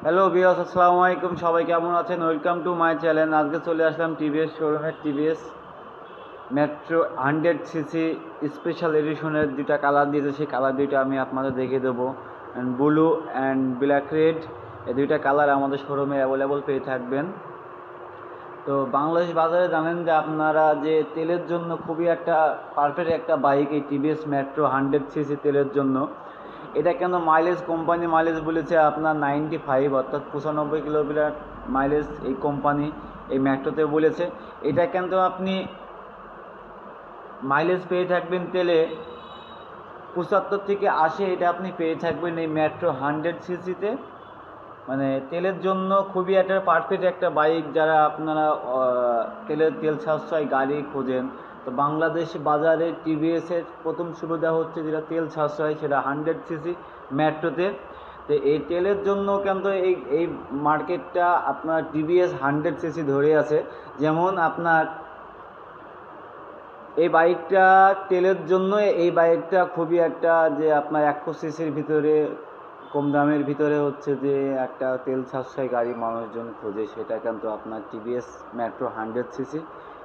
Hello viewers, আসসালামু আলাইকুম। সবাই কেমন আছেন? Welcome to my channel. আজকে চলে আসলাম টিভিএস শোরুমের টিভিএস মেট্রো 100 সিসি স্পেশাল এডিশনের দুইটা কালার দিয়েছে। সেই কালার দুইটা আমি আপনাদের দেখিয়ে দেবো। ব্লু অ্যান্ড ব্ল্যাক রেড, এই দুইটা কালার আমাদের শোরুমে অ্যাভেলেবল পেয়ে থাকবেন। তো বাংলাদেশ বাজারে জানেন যে আপনারা যে তেলের জন্য খুবই একটা পারফেক্ট একটা বাইক এই টিভিএস মেট্রো 100 সিসি তেলের জন্য। এটা কেন মাইলেজ, কোম্পানি মাইলেজ বলেছে আপনার 95, অর্থাৎ 95 কিলোমিটার মাইলেজ এই কোম্পানি এই মেট্রোতে বলেছে। এটা কিন্তু আপনি মাইলেজ পেয়ে থাকবেন তেলে 75 থেকে 80, এটা আপনি পেয়ে থাকবেন এই মেট্রো 100 সিসিতে। মানে তেলের জন্য খুবই একটা পারফেক্ট একটা বাইক। যারা আপনারা তেল সাশ্রয় গাড়ি খোঁজেন, তো বাংলাদেশ বাজারে টিভিএসের প্রথম সুবিধা হচ্ছে যেটা তেল সাশ্রয়, সেটা 100 সিসি মেট্রোতে। তো এই তেলের জন্য কিন্তু এই মার্কেটটা আপনার টিভিএস 100 সিসি ধরে আছে। যেমন আপনার এই বাইকটা তেলের জন্য, এই বাইকটা খুবই একটা যে আপনার 100 সিসির ভিতরে কম দামের ভিতরে হচ্ছে যে একটা তেল সাশ্রয় গাড়ি মানুষজন খোঁজে, সেটা কিন্তু আপনার টিভিএস মেট্রো 100 সিসি।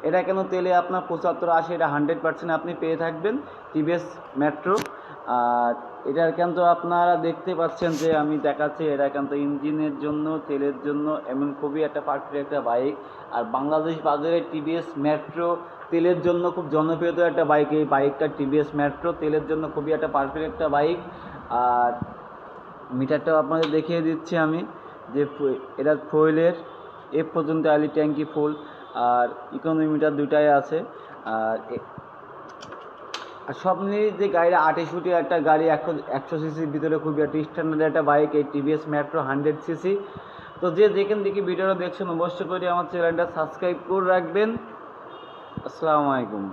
এটা কেন তেলে আপনার 75-80, এটা 100% আপনি পেয়ে থাকবেন টিভিএস মেট্রো। আর এটার কিন্তু আপনারা দেখতে পাচ্ছেন যে আমি দেখাচ্ছি, এটা কিন্তু ইঞ্জিনের জন্য, তেলের জন্য এমন খুবই একটা পারফেক্ট একটা বাইক। আর বাংলাদেশ বাজারে টিভিএস মেট্রো তেলের জন্য খুব জনপ্রিয় একটা বাইক। এই বাইকটা টিভিএস মেট্রো তেলের জন্য খুবই একটা পারফেক্ট একটা বাইক। আর মিটারটাও আপনাদের দেখিয়ে দিচ্ছি আমি যে এটা ফুয়েলের এফ পর্যন্ত আলি ট্যাঙ্কি ফুল, আর ইকোনমি মিটার দুটাই আছে। আর সব নিয়ে যে গাড়িটা 28 ফুটের একটা গাড়ি, 100 সিসির ভিতরে খুবই একটা স্ট্যান্ডার্ড একটা বাইক এই টিভিএস মেট্রো 100 সিসি। তো যে যেখান থেকে ভিডিওটা দেখছেন অবশ্যই করে আমার চ্যানেলটা সাবস্ক্রাইব করে রাখবেন। আসসালামু আলাইকুম।